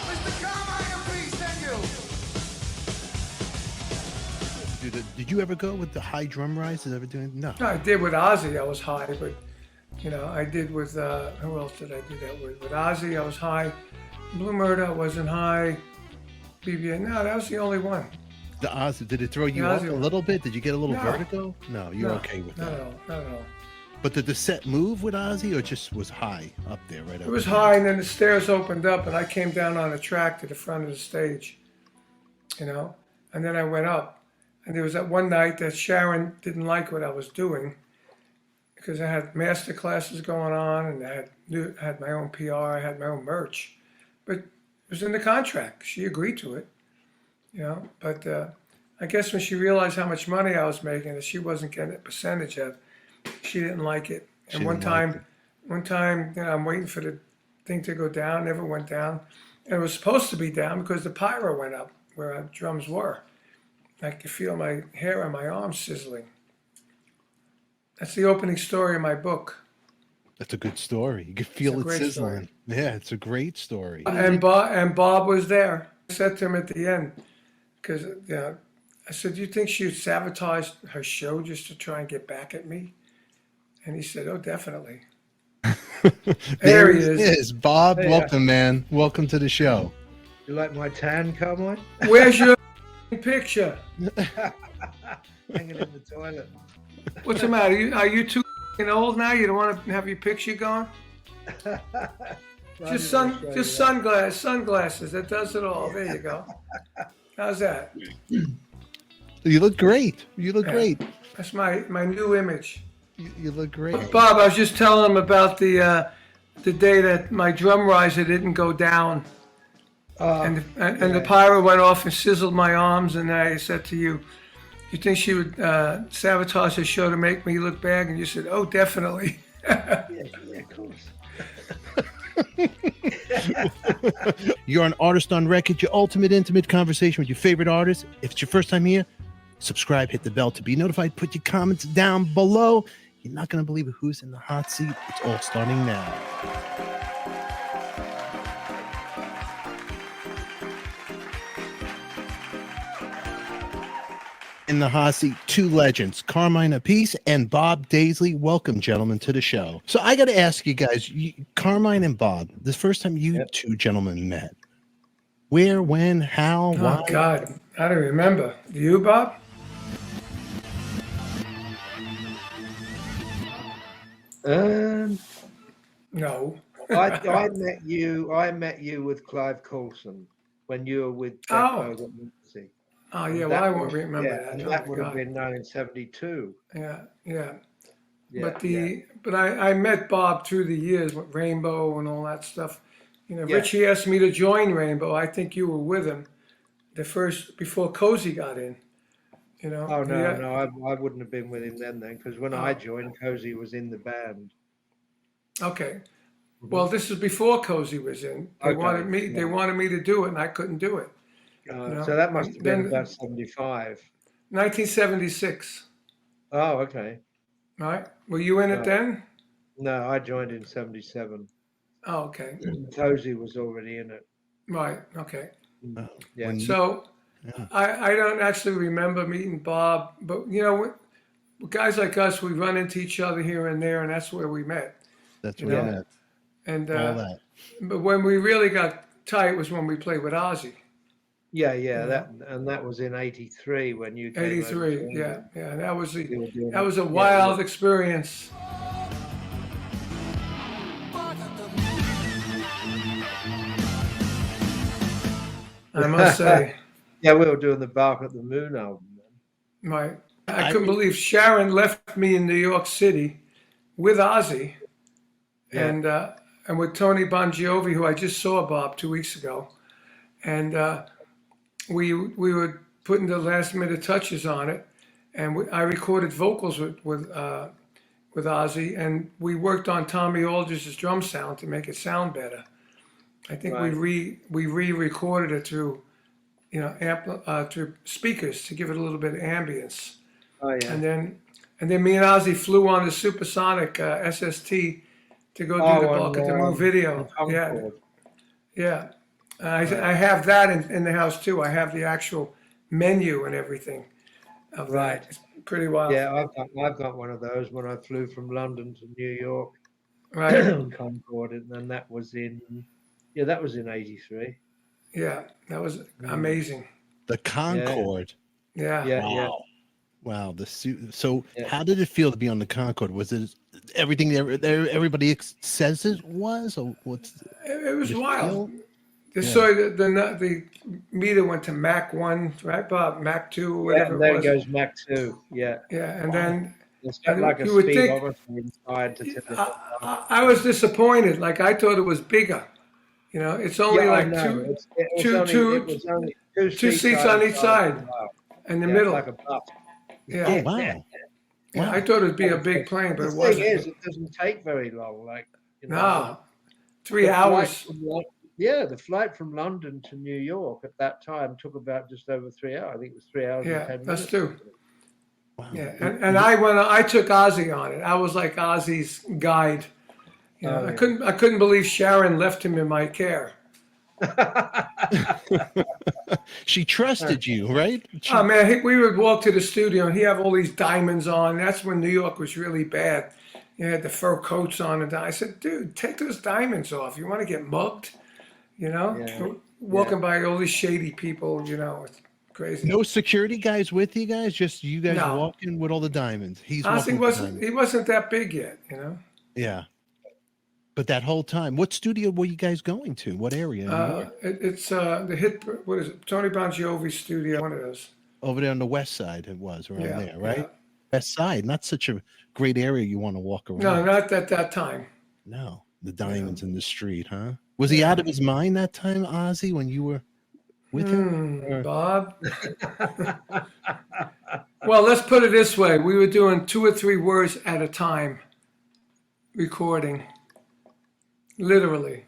Mr. Carmine Appice, thank you. Did you ever go with the high drum rises? Ever doing? No. No, I did with Ozzy. I was high, but I did with who else did I do that with? With Ozzy, I was high. Blue Murder, I wasn't high. BBA, no, that was the only one. The Ozzy, did it throw you The off Ozzy a one. little bit? Did you get a little No. vertigo? No, you're okay with Not that. at all. Not at all. But did the set move with Ozzy, or just was high up there, right? It was high, and then the stairs opened up, and I came down on a track to the front of the stage, and then I went up. And there was that one night that Sharon didn't like what I was doing because I had master classes going on, and I had my own PR, I had my own merch, but it was in the contract. She agreed to it, But I guess when she realized how much money I was making, that she wasn't getting a percentage of, she didn't like it. And one time, I'm waiting for the thing to go down, never went down. And it was supposed to be down because the pyro went up where our drums were. I could feel my hair on my arms sizzling. That's the opening story of my book. That's a good story. You could feel it great sizzling. Yeah, it's a great story. And Bob was there. I said to him at the end, because I said, "Do you think she sabotaged her show just to try and get back at me?" And he said, "Oh, definitely." There he he is. is. Bob, Hey, welcome, man. Welcome to the show. You like my tan, Carmine? Where's your picture? Hanging in the toilet. What's the matter? Are you too old now? You don't want to have your picture going? Just sunglasses. That does it all. There you go. How's that? You look great. You look great. That's my new image. You look great. Bob, I was just telling him about the day that my drum riser didn't go down, and the pyro went off and sizzled my arms, and I said to you, "You think she would sabotage the show to make me look bad?" And you said, "Oh, definitely." Yeah, of course. You're an artist on record, your ultimate intimate conversation with your favorite artist. If it's your first time here, subscribe, hit the bell to be notified, put your comments down below. You're not going to believe who's in the hot seat. It's all starting now. In the hot seat, two legends, Carmine Appice and Bob Daisley. Welcome, gentlemen, to the show. So I got to ask you guys, Carmine and Bob, the first time you two gentlemen met, where, when, how, why? Oh God, I don't remember. Do you, Bob? No. I met you with Clive Coulson when you were with Daisley. Oh yeah, well I won't remember that. And Oh, that would have God. been 1972. Yeah. Yeah, But I met Bob through the years with Rainbow and all that stuff. Yeah. Richie asked me to join Rainbow. I think you were with him before Cozy got in. Oh no, I wouldn't have been with him then because when I joined, Cozy was in the band. Okay. Well, this is before Cozy was in. They wanted me to do it, and I couldn't do it. So that must have been about 75. 1976. Oh, okay. Right? Were you in it then? No, I joined in 77. Oh, okay. Cozy was already in it. Right. Okay. Yeah. So I don't actually remember meeting Bob, but with guys like us, we run into each other here and there, and that's where we met. That's where we met. And all that. But when we really got tight was when we played with Ozzy. Yeah. That was in '83 when you came 83. over. Yeah. That was a wild experience. I must say. Yeah, we were doing the Bark at the Moon album then. Right. I couldn't believe Sharon left me in New York City with Ozzy and with Tony Bon Jovi, who I just saw, Bob, 2 weeks ago. And we were putting the last minute touches on it. And I recorded vocals with Ozzy, and we worked on Tommy Aldridge's drum sound to make it sound better. I think we re-recorded it through through speakers to give it a little bit of ambience. Oh yeah. And then me and Ozzy flew on the supersonic SST to go do the on, bucket to move video. Yeah, Concord. yeah. I have that in the house too. I have the actual menu and everything of Right. that. It's pretty wild. Yeah, I've got one of those when I flew from London to New York, Right. Concord, and then that was in '83. Yeah, that was amazing. The Concorde. Yeah. Yeah, yeah. Wow. The suit. So, Yeah. how did it feel to be on the Concorde? Was it everything everybody says it was, or what's? It was Did it wild. feel- So the meter went to Mac 1, right, Bob? Mac 2, or Yeah, whatever and then it was. goes Mach 2. Yeah, Yeah, and then it's got And like a you would think- speedometer inside to tip it. I was disappointed. Like, I thought it was bigger. You know, it's only Yeah, I like know. two It was only two seats on each side in the Yeah, middle. like a bus. Yeah. Oh wow. Yeah, I thought it'd be a big plane, but The it thing wasn't. is, it doesn't take very long. Like, No, 3 the flight hours. from the flight from London to New York at that time took about just over 3 hours. I think it was 3 hours Yeah, and 10 that's minutes. true. Wow. Yeah, and I took Ozzy on it. I was like Ozzy's guide. You know, Oh, I yeah. couldn't believe Sharon left him in my care. She trusted you, right? She- Oh man, we would walk to the studio and he have all these diamonds on. That's when New York was really bad. You had the fur coats on, and I said, "Dude, take those diamonds off. You want to get mugged?" You know, Yeah. walking by all these shady people. You know, it's crazy. No security guys with you guys, just you guys No. walking with all the diamonds. He's Ozzy walking with the diamonds. he wasn't that big yet. You know, Yeah. But that whole time, what studio were you guys going to? What area? in New York? it's the hit. What is it? Tony Bon Jovi studio. One of those. Over there on the west side, it was around Yeah, there, right? yeah. West side, not such a great area you want to walk around. No, not at that time. No, the diamonds in the street, huh? Was he out of his mind that time, Ozzy, when you were with him? Or- Bob. Well, let's put it this way: we were doing 2 or 3 words at a time, recording. Literally,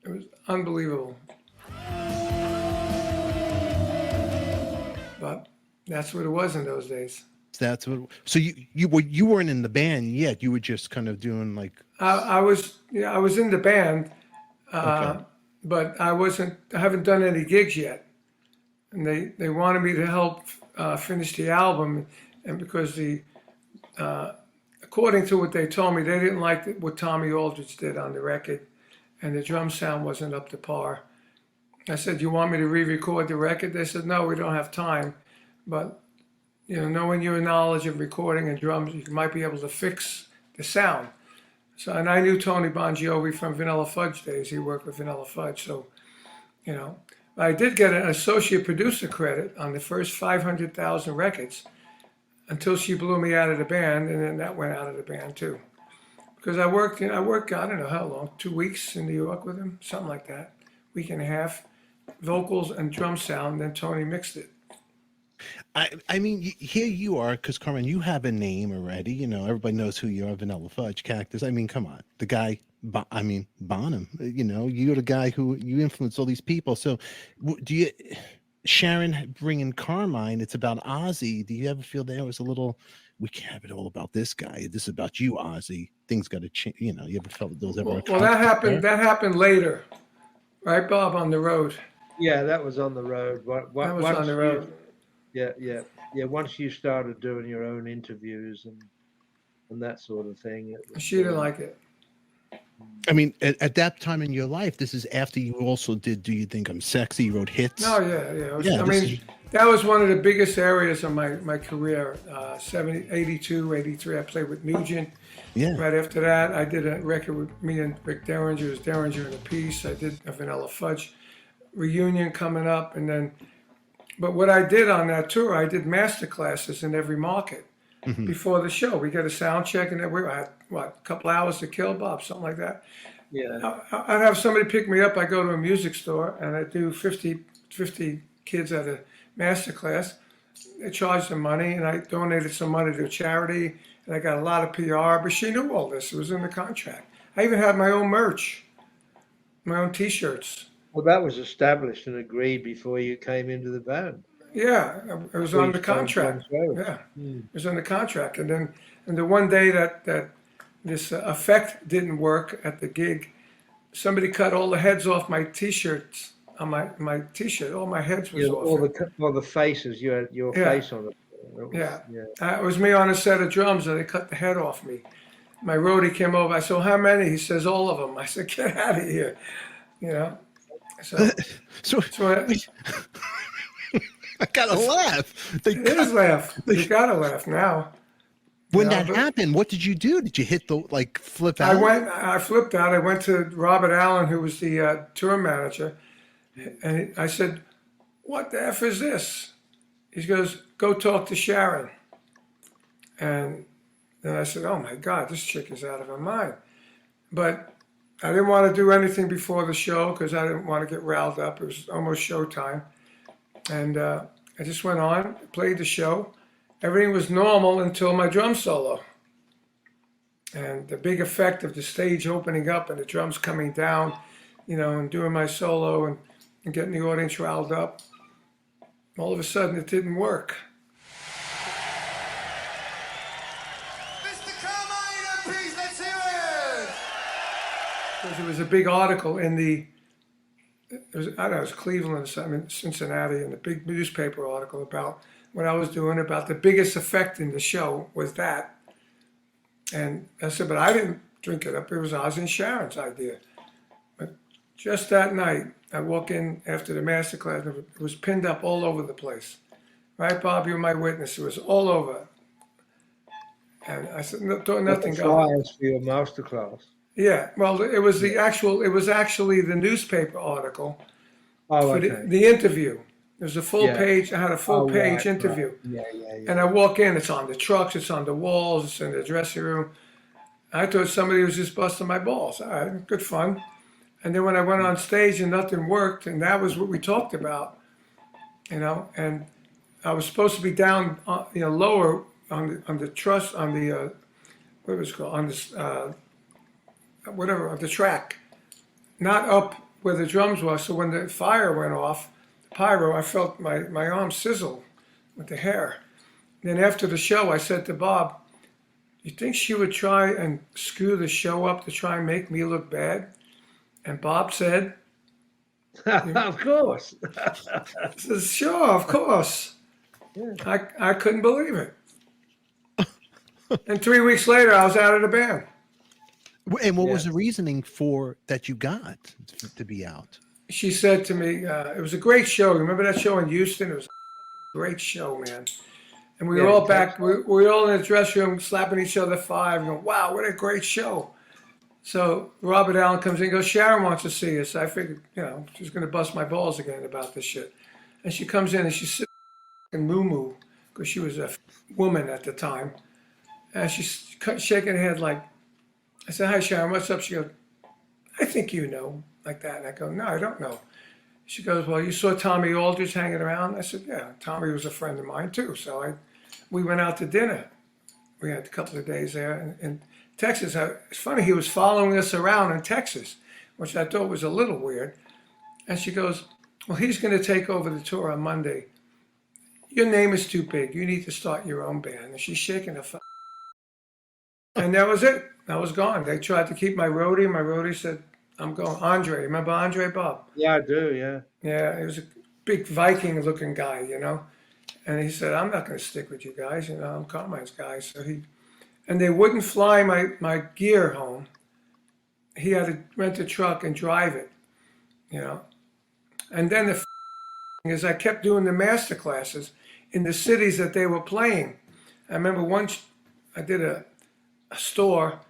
it was unbelievable. But that's what it was in those days. That's what. So you weren't in the band yet. You were just kind of doing like. I was in the band, Okay. but I haven't done any gigs yet, and they wanted me to help finish the album, and because according to what they told me, they didn't like what Tommy Aldridge did on the record, and the drum sound wasn't up to par. I said, "You want me to re-record the record?" They said, "No, we don't have time, but knowing your knowledge of recording and drums, you might be able to fix the sound." So, and I knew Tony Bon Jovi from Vanilla Fudge days. He worked with Vanilla Fudge, so I did get an associate producer credit on the first 500,000 records until she blew me out of the band, and then that went out of the band too. Because I worked, I don't know how long, 2 weeks in New York with him, something like that, week and a half, vocals and drum sound. Then Tony mixed it. I mean, here you are, because Carmine, you have a name already. Everybody knows who you are, Vanilla Fudge, Cactus. I mean, come on, the guy. Bonham. You're the guy who you influence all these people. So, do you, Sharon, bringing Carmine? It's about Ozzy. Do you ever feel there was a little? We can't have it all about this guy. This is about you, Ozzy. Things got to change. You ever felt that those ever? Well, that happened. That happened later, right, Bob? On the road. Yeah, that was on the road. That was on the road. Yeah. Once you started doing your own interviews and that sort of thing, She didn't like it. I mean, at that time in your life, this is after you also did Do You Think I'm Sexy? You wrote hits. No, yeah. Yeah, I this mean, is- that was one of the biggest areas of my career. 82, 83, I played with Nugent. Yeah. Right after that, I did a record with me and Rick Derringer. It was Derringer and Appice. I did a Vanilla Fudge reunion coming up, and then. But what I did on that tour, I did master classes in every market before the show. We got a sound check, and then we had a couple hours to kill, Bob, something like that. Yeah. I'd have somebody pick me up. I go to a music store, and I do 50 kids at a master class. They charged them money, and I donated some money to a charity, and I got a lot of PR. But she knew all this; it was in the contract. I even had my own merch, my own T-shirts. Well, that was established and agreed before you came into the band. Yeah, it was on the contract. Yeah, it was on the contract. And then, the one day that this effect didn't work at the gig. Somebody cut all the heads off my T-shirts. On my T-shirt, all my heads was off. All the faces, your face on it. Yeah. It was me on a set of drums, and they cut the head off me. My roadie came over. I said, "How many?" He says, "All of them." I said, "Get out of here," you know. So I gotta laugh. It is laugh. You gotta laugh now. When that happened, what did you do? Did you hit the flip out? I flipped out. I went to Robert Allen, who was the tour manager, and I said, "What the F is this?" He goes, "Go talk to Sharon." And then I said, "Oh my God, this chick is out of her mind." But I didn't want to do anything before the show because I didn't want to get riled up. It was almost showtime. And I just went on, played the show. Everything was normal until my drum solo. And the big effect of the stage opening up and the drums coming down, you know, and doing my solo and getting the audience riled up. All of a sudden, it didn't work. Mr. Carmine Appice, let's hear it! Because there was a big article in it was Cleveland, Cincinnati, and a big newspaper article about what I was doing, about the biggest effect in the show was that. And I said, but I didn't drink it up. It was Ozzy and Sharon's idea. But just that night, I walk in after the master class, and it was pinned up all over the place. Right, Bob? You're my witness. It was all over. And I said, nothing got flyers for your master class. Yeah, well, it was actually the newspaper article for the interview. There's a full page. I had a full page interview. Right. Yeah. And I walk in, it's on the trucks, it's on the walls, it's in the dressing room. I thought somebody was just busting my balls. All right, good fun. And then when I went on stage and nothing worked, and that was what we talked about, you know, and I was supposed to be down, lower on the truss, on the, what was it called, on this, whatever, on the track, not up where the drums were. So when the fire went off, the pyro, I felt my arm sizzle with the hair. Then after the show, I said to Bob, "You think she would try and screw the show up to try and make me look bad?" And Bob said, "Of course." I said, "Sure, of course." Yeah. I couldn't believe it. And 3 weeks later, I was out of the band. And what was the reasoning for that you got to be out? She said to me, it was a great show. Remember that show in Houston? It was a great show, man. And we were all back. We were all in the dressing room slapping each other five and going, "Wow, what a great show." So Robert Allen comes in and goes, "Sharon wants to see us." I figured, she's going to bust my balls again about this shit. And she comes in and she's sitting in moo-moo because she was a woman at the time. And she's shaking her head like, I said, "Hi, Sharon, what's up?" She goes, "I think you know," like that. And I go, "No, I don't know." She goes, "Well, you saw Tommy Aldridge hanging around?" I said, "Yeah, Tommy was a friend of mine too." So we went out to dinner. We had a couple of days there in Texas. It's funny, he was following us around in Texas, which I thought was a little weird. And she goes, "Well, he's going to take over the tour on Monday. Your name is too big. You need to start your own band." And she's shaking her and that was it. I was gone. They tried to keep my roadie. My roadie said, "I'm going." Andre, remember Andre, Bob? Yeah, I do, yeah. Yeah, he was a big Viking-looking guy, And he said, "I'm not going to stick with you guys. I'm Carmine's guy." So and they wouldn't fly my gear home. He had to rent a truck and drive it, And then the thing is, I kept doing the master classes in the cities that they were playing. I remember once I did a store,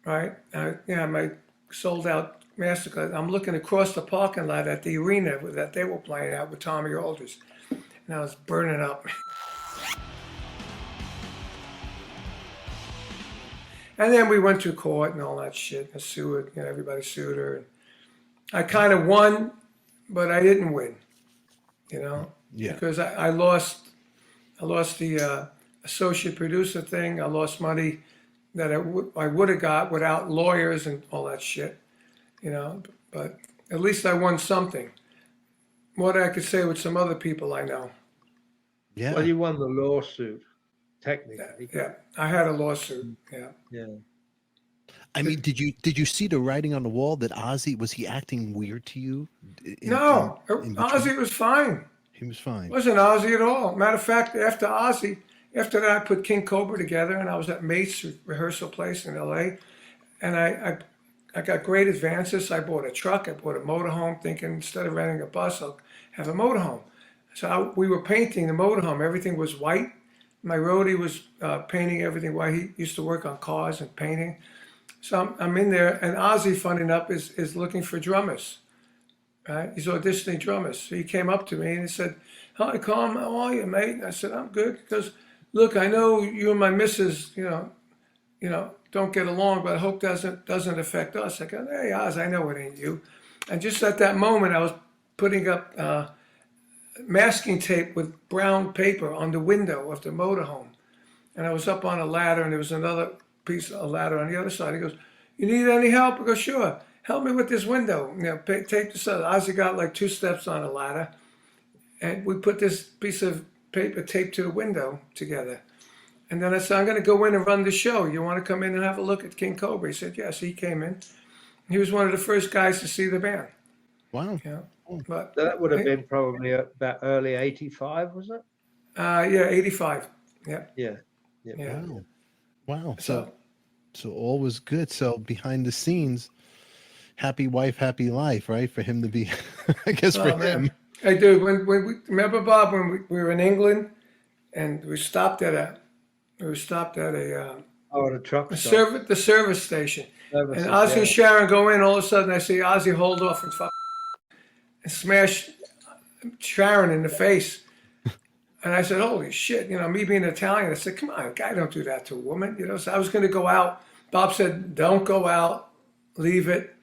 right? My sold out masterclass. I'm looking across the parking lot at the arena that they were playing at with Tommy Aldridge, and I was burning up. And then we went to court and all that shit and sued. Everybody sued her. And I kind of won, but I didn't win. Because I lost the associate producer thing. I lost money that I would have got without lawyers and all that shit, but at least I won something. More than I could say with some other people I know. Yeah. Well, you won the lawsuit, technically. Yeah, I had a lawsuit, yeah. I mean, did you see the writing on the wall that Ozzy was he acting weird to you? No, in Ozzy was fine. He was fine. Wasn't Ozzy at all. Matter of fact, after that, I put King Cobra together, and I was at Mate's rehearsal place in L.A., and I got great advances. I bought a truck. I bought a motorhome, thinking instead of renting a bus, I'll have a motorhome. So we were painting the motorhome. Everything was white. My roadie was painting everything white. He used to work on cars and painting. So I'm in there, and Ozzy, funny enough, is looking for drummers. Right? He's auditioning drummers. So he came up to me and he said, "Hi, Carm, how are you, mate?" And I said, "I'm good." Because, "Look, I know you and my missus, don't get along, but I hope doesn't affect us." I go, "Hey, Oz, I know it ain't you." And just at that moment, I was putting up masking tape with brown paper on the window of the motorhome, and I was up on a ladder, and there was another piece of ladder on the other side. He goes, "You need any help?" I go, "Sure. Help me with this window. Tape this out." Ozzy got like 2 steps on a ladder, and we put this piece of paper taped to the window together. And then I said, "I'm going to go in and run the show. You want to come in and have a look at King Cobra?" He said, "Yes." He came in. He was one of the first guys to see the band. Wow. Yeah, but That would have been probably about early '85, was it? yeah, 85. Yeah. Yeah. Yeah. Wow. So all was good. So behind the scenes, happy wife, happy life, right? For him to be, I guess, for him. Hey, dude, when we remember, Bob, when we were in England, and we stopped at a the truck stop. the service station, Services, and Ozzy yeah. and Sharon go in. All of a sudden, I see Ozzy hold off and smash Sharon in the face. And I said, "Holy shit!" Me being Italian, I said, "Come on, guy, don't do that to a woman." So I was going to go out. Bob said, "Don't go out. Leave it.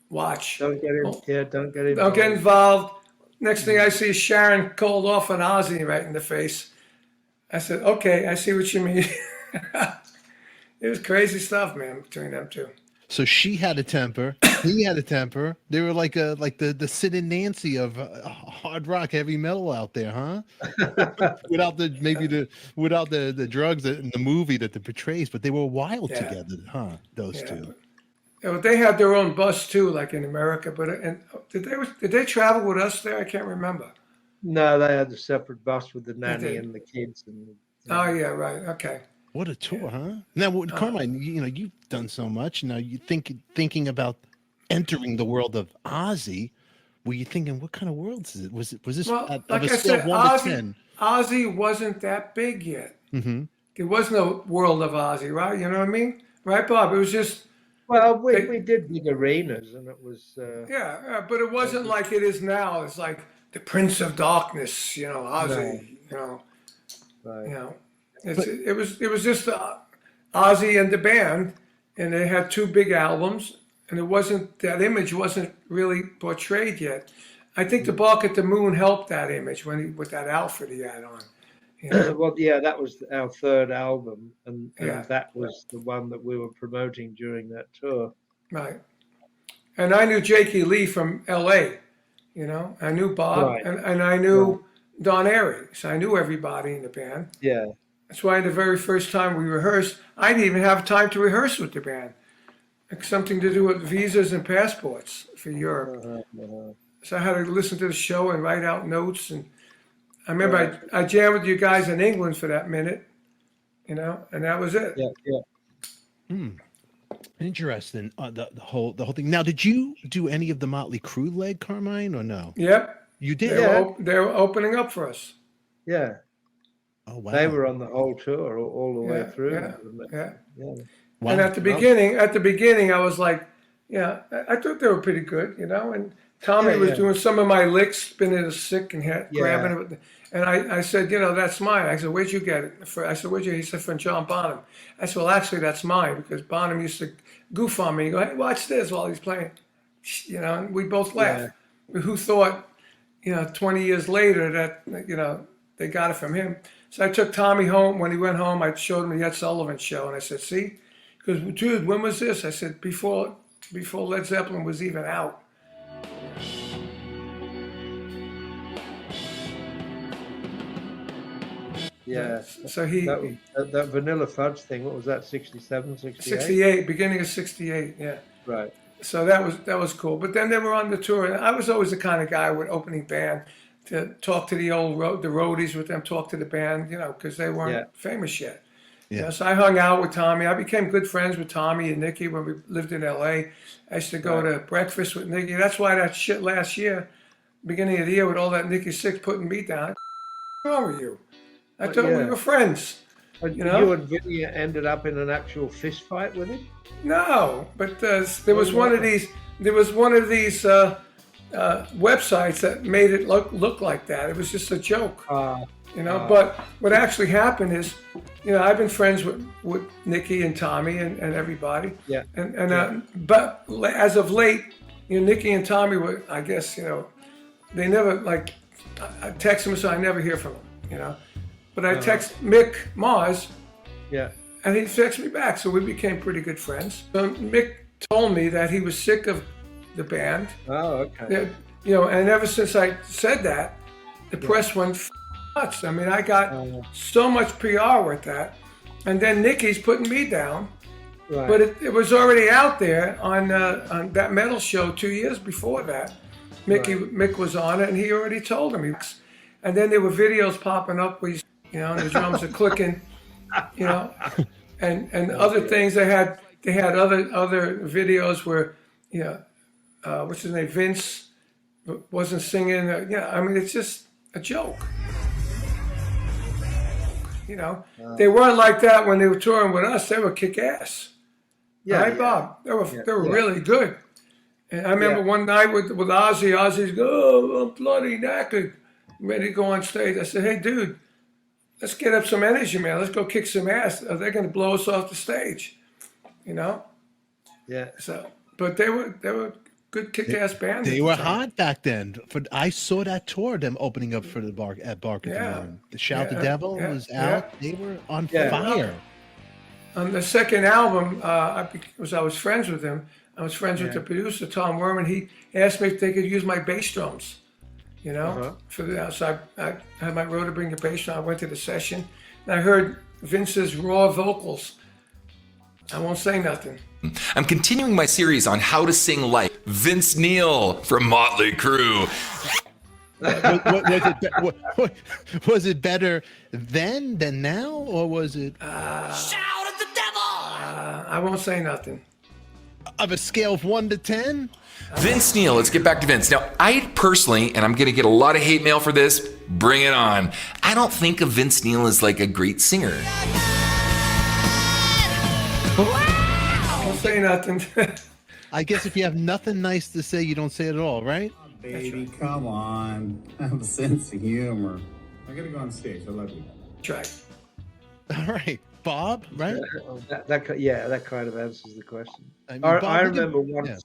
Watch. Don't get in. Don't get involved. Don't get involved." Next thing I see, Sharon called off on Ozzy right in the face. I said, "Okay, I see what you mean." It was crazy stuff, man, between them two. So she had a temper, he had a temper. They were like the Sid and Nancy of hard rock, heavy metal out there, huh? without the drugs in the movie that it portrays, but they were wild together, huh? Those two. They had their own bus too, like in America. But did they travel with us there? I can't remember. No, they had a separate bus with the nanny and the kids. Oh yeah, right. Okay. What a tour, huh? Now, Carmine, you've done so much. Now, you thinking about entering the world of Ozzy. Were you thinking, what kind of world is it? Was this like a I scale said, of 1 to 10? Ozzy wasn't that big yet. Mm-hmm. There was no world of Ozzy, right? You know what I mean? Right, Bob? It was just. Well, we did big arenas, and it was. But it wasn't like it is now. It's like the Prince of Darkness, Ozzy, Right. It was just Ozzy and the band, and they had 2 big albums, and that image wasn't really portrayed yet. I think the Bark at the Moon helped that image with that outfit he had on. Well, yeah, that was our 3rd album, and that was the one that we were promoting during that tour. Right. And I knew Jakey Lee from L.A., I knew Bob, and I knew Don Airy, so I knew everybody in the band. Yeah. That's why the very first time we rehearsed, I didn't even have time to rehearse with the band. It's something to do with visas and passports for Europe. So I had to listen to the show and write out notes. And I remember I jammed with you guys in England for that minute, and that was it. Yeah. Interesting. The whole thing. Now, did you do any of the Motley Crue leg, Carmine, or no? Yep. You did. They were opening up for us. Yeah. Oh wow. They were on the whole tour all the way through. Yeah. Wow. And at the beginning, I was like, I thought they were pretty good, And Tommy was doing some of my licks, spinning it sick and grabbing it. And I said, that's mine. I said, "Where'd you get it?" I said, "Where'd you?" He said, "From John Bonham." I said, "Well, actually, that's mine," because Bonham used to goof on me and go, "Hey, watch this," while he's playing. And we both laughed. Who thought, 20 years later that, they got it from him. So I took Tommy home. When he went home, I showed him the Ed Sullivan Show, and I said, "See?" He goes, "Dude, when was this?" I said, before Led Zeppelin was even out. Yeah. So he that Vanilla Fudge thing. What was that? 67, 68? 68, beginning of 68. Yeah. Right. So that was cool. But then they were on the tour, and I was always the kind of guy with opening band to talk to the roadies with them, talk to the band, because they weren't famous yet. Yeah. So I hung out with Tommy. I became good friends with Tommy and Nicky when we lived in L.A. I used to go to breakfast with Nicky. That's why that shit last year, beginning of the year, with all that Nicky Sixx putting me down. What's wrong with you? I thought we were friends. You and Vinny ended up in an actual fist fight with him? No, but there was one of these. There was one of these websites that made it look like that. It was just a joke, But what actually happened is, I've been friends with Nicky and Tommy and everybody. Yeah. But as of late, Nicky and Tommy were, I guess, they never I text them, so I never hear from them, But I text Mick Mars. Yeah. And he texted me back, so we became pretty good friends. So Mick told me that he was sick of the band. Oh, okay. And ever since I said that, the press went nuts. I mean, I got so much PR with that. And then Nicky's putting me down. Right. But it was already out there on that metal show 2 years before that. Mick was on it, and he already told him. And then there were videos popping up where, and the drums are clicking. And other things they had other videos where what's his name, Vince wasn't singing. I mean, it's just a joke. They weren't like that when they were touring with us. They were kick ass. Right, Bob? They were really good. And I remember one night with Ozzy. Ozzy's I'm bloody knackered, ready to go on stage. I said, "Hey, dude, let's get up some energy, man. Let's go kick some ass. They're going to blow us off the stage, Yeah. So, but they were good kick-ass band. They were hot back then. I saw that tour, them opening up for the Bark at the Moon. The Shout the Devil was out. They were on fire. On the second album, I was friends with him. I was friends with the producer, Tom Werman. He asked me if they could use my bass drums. For the outside. I had my rotor bring the bass drum. I went to the session, and I heard Vince's raw vocals. I won't say nothing. I'm continuing my series on how to sing like Vince Neil from Motley Crue. Was it better then than now, or was it? Shout at the devil! I won't say nothing. Of a scale of 1 to 10? Vince Neil, let's get back to Vince. Now, I personally, and I'm going to get a lot of hate mail for this, bring it on. I don't think of Vince Neil as like a great singer. Don't say nothing. I guess if you have nothing nice to say, you don't say it at all, right? Baby, come on. Have a sense of humor. I got to go on stage. I love you. Try. All right. Bob, right? That kind of answers the question. I mean, I remember once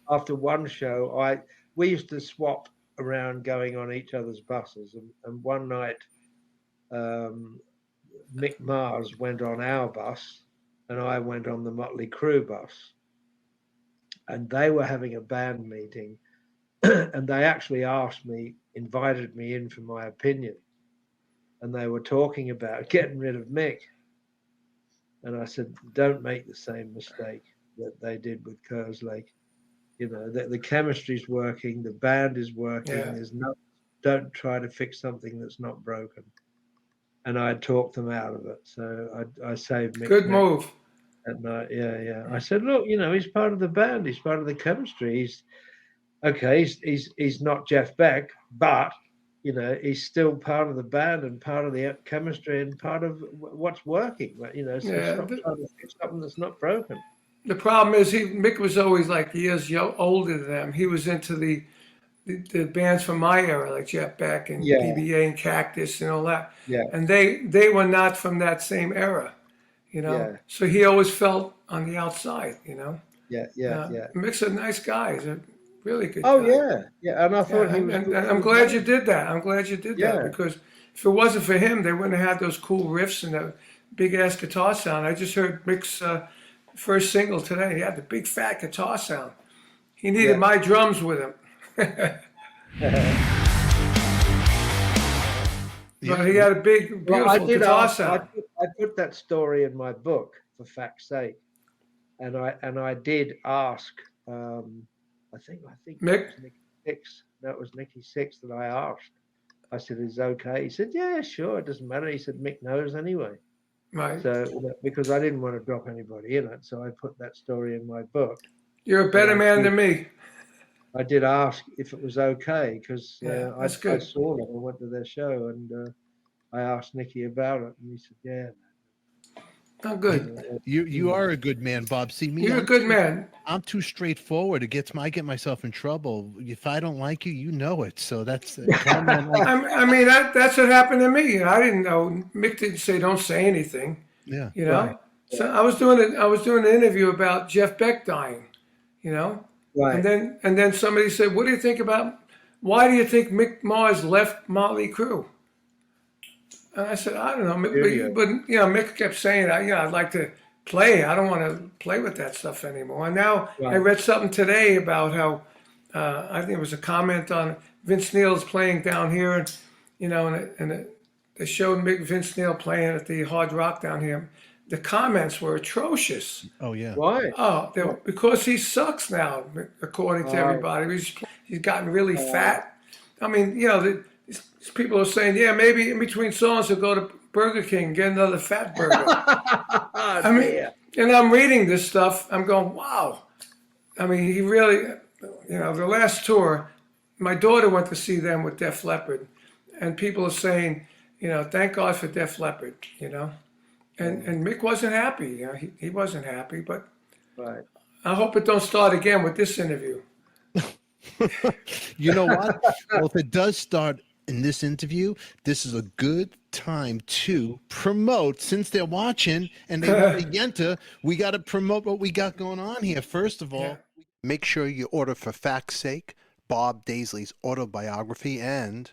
after one show, we used to swap around going on each other's buses, and one night Mick Mars went on our bus and I went on the Motley Crue bus, and they were having a band meeting and they actually invited me in for my opinion, and they were talking about getting rid of Mick. And I said, don't make the same mistake that they did with Kerslake. The chemistry's working, the band is working. Yeah. Don't try to fix something that's not broken. And I talked them out of it. So I saved Mick. Good move. At night. Yeah. I said, look, he's part of the band. He's part of the chemistry. He's not Jeff Beck, but he's still part of the band and part of the chemistry and part of what's working. So stop trying to fix something that's not broken. The problem is Mick was always like years older than them. He was into the bands from my era, like Jeff Beck and BBA and Cactus and all that. Yeah. And they were not from that same era, So he always felt on the outside, Yeah. Mick's a nice guy. He's a really good guy. Yeah. And I thought he was. And I'm glad you did that. That because if it wasn't for him, they wouldn't have had those cool riffs and the big ass guitar sound. I just heard Mick's first single today. He had the big fat guitar sound. He needed my drums with him. But he had a big, beautiful guitar sound. I put that story in my book for fact's sake, and I did ask. I think Mick? it was Nicky Six. That was Nicky Six that I asked. I said, "Is it okay?" He said, "Yeah, sure. It doesn't matter." He said, "Mick knows anyway." Right. So because I didn't want to drop anybody in it, so I put that story in my book. You're a better man than me. I did ask if it was okay because I good. saw them. I went to their show and I asked Nicky about it, and he said, "Yeah." Oh, good. You are a good man, Bob. See me. You're a good man. I'm too straightforward. I get myself in trouble. If I don't like you, you know it. So that's. I mean, that's what happened to me. I didn't know. Mick didn't say, "Don't say anything." Yeah. You know. Right. So I was doing an interview about Jeff Beck dying. You know. Right. And then somebody said, "What do you think about? Why do you think Mick Mars left Motley Crue?" And I said, "I don't know, but you know, Mick kept saying, I'd like to play. I don't want to play with that stuff anymore." And now I read something today about how I think it was a comment on Vince Neil's playing down here, and you know, and they showed Vince Neil playing at the Hard Rock down here. The comments were atrocious. Oh yeah. Why? Oh, because he sucks now, according to everybody. He's gotten really fat. I mean, you know, these people are saying, yeah, maybe in between songs he'll go to Burger King and get another fat burger. I mean, and I'm reading this stuff. I'm going, wow. I mean, he really, you know, the last tour, my daughter went to see them with Def Leppard, and people are saying, you know, thank God for Def Leppard, you know. And Mick wasn't happy. You know, he wasn't happy, but I hope it don't start again with this interview. You know what? Well, if it does start in this interview, this is a good time to promote. Since they're watching and they want to enter, we got to promote what we got going on here. First of all, make sure you order For Fact's Sake, Bob Daisley's autobiography, and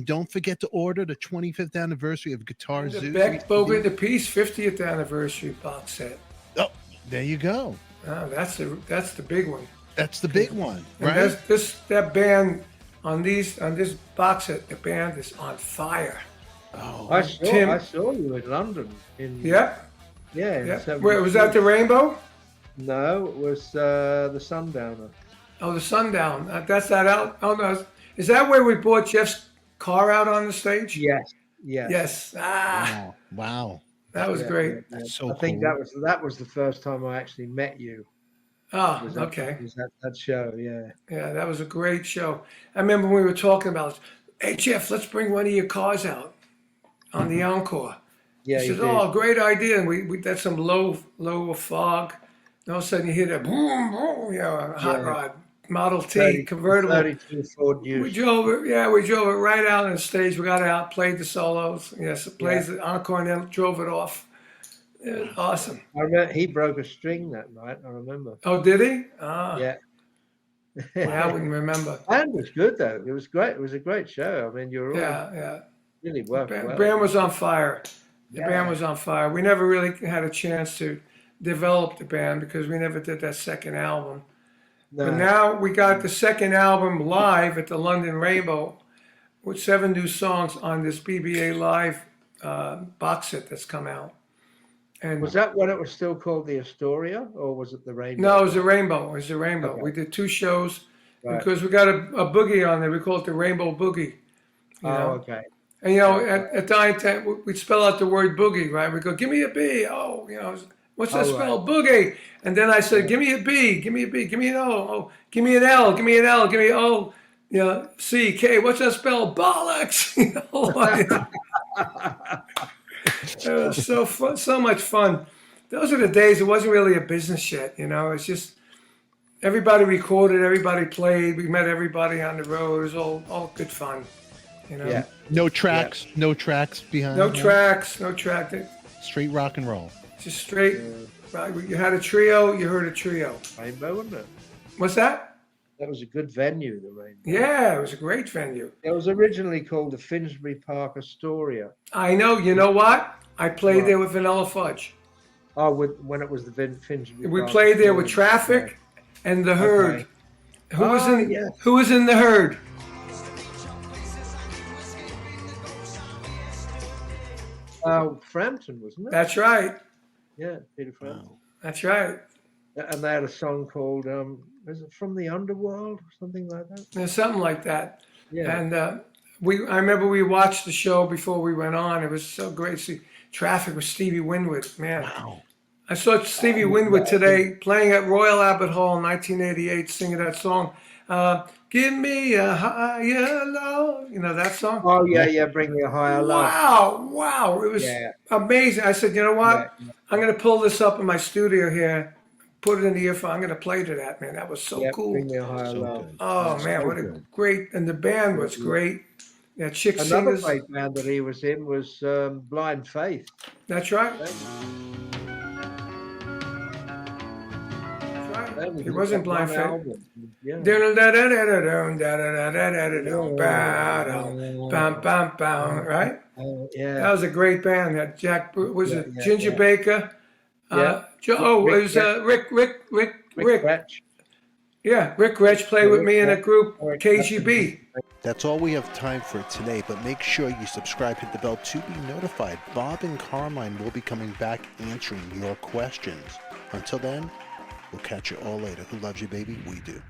don't forget to order the 25th anniversary of Guitar Zoo. The Beck Bogart Appice 50th anniversary box set. Oh, there you go. Oh, that's the big one. That's the big one, right? And that band on this box set, the band is on fire. Oh, I saw you in London. Yeah. Where was that? The Rainbow? No, it was the Sundowner. Oh, the Sundown. That's that out. Oh no, is that where we bought Jeff's car out on the stage? Yes. Ah. Wow. That was great. That's so I think that was the first time I actually met you. Oh, okay. Was that show, yeah. Yeah, that was a great show. I remember we were talking about, hey, Jeff, let's bring one of your cars out on the encore. Yeah, he said, oh, great idea. And we did some low fog. And all of a sudden you hear that boom, boom, you know, a hot rod, Model T, convertible. 32 Ford Ute. We drove it right out on the stage. We got it out, played the solos. Yes, played the encore and then drove it off. It was awesome. I remember he broke a string that night, I remember. Oh, did he? Ah. Yeah. I wouldn't remember. And it was good, though. It was great. It was a great show. I mean, you were all really worked well. The band was on fire. The band was on fire. We never really had a chance to develop the band because we never did that second album. No. But now we got the second album live at the London Rainbow with 7 new songs on this BBA Live box set that's come out. And was that when it was still called the Astoria, or was it the Rainbow? No, it was the Rainbow. It was the Rainbow. Okay. We did 2 shows because we got a boogie on there. We call it the Rainbow Boogie. You know? Okay. And, you know, at the time, we'd spell out the word boogie, right? We'd go, give me a B. Oh, you know, what's that spell? Right. Boogie. And then I said, give me a B, give me a B, give me an O. Oh, give me an L, give me an L, give me an O. You know, C, K, what's that spell? Bollocks. You know, it was so fun, so much fun. Those are the days. It wasn't really a business yet, you know. It's just everybody recorded, everybody played. We met everybody on the road. It was all good fun, you know. Yeah. No tracks behind. No tracks. Straight rock and roll. Just straight. You had a trio. You heard a trio. Rainbow, wasn't it? What's that? That was a good venue, the Rainbow. Yeah, it was a great venue. It was originally called the Finsbury Park Astoria. I know. You know what? I played there with Vanilla Fudge. Oh, when it was the Finsbury we Park played Astoria. there with Traffic and The Herd. Okay. Who was in The Herd? Frampton, wasn't it? That's right. Yeah, Peter Frampton. Wow. That's right. And they had a song called is it From the Underworld or something like that? There's something like that. Yeah. And I remember we watched the show before we went on. It was so great to see Traffic with Stevie Winwood. Man, Wow. I saw Stevie Winwood today playing at Royal Albert Hall in 1988, singing that song. Give me a higher love. You know that song? Oh yeah, Bring Me a Higher Love. Wow. It was amazing. I said, you know what? Yeah. I'm going to pull this up in my studio here, put it in the earphone. I'm going to play to that, man. That was so cool. Bring Me a Higher So Love. good. Oh, man, So what a good. great, and the band was great. Yeah, chick Another singers. great band that he was in was Blind Faith. That's right. He wasn't Blind Faith. Yeah. Right? Yeah. That was a great band. That Jack was it Yeah, Ginger yeah. Baker? It was Rick. Gretsch. Yeah, Rick Gretsch played with me in a group, KGB. That's all we have time for today, but make sure you subscribe, hit the bell to be notified. Bob and Carmine will be coming back answering your questions. Until then, we'll catch you all later. Who loves you, baby? We do.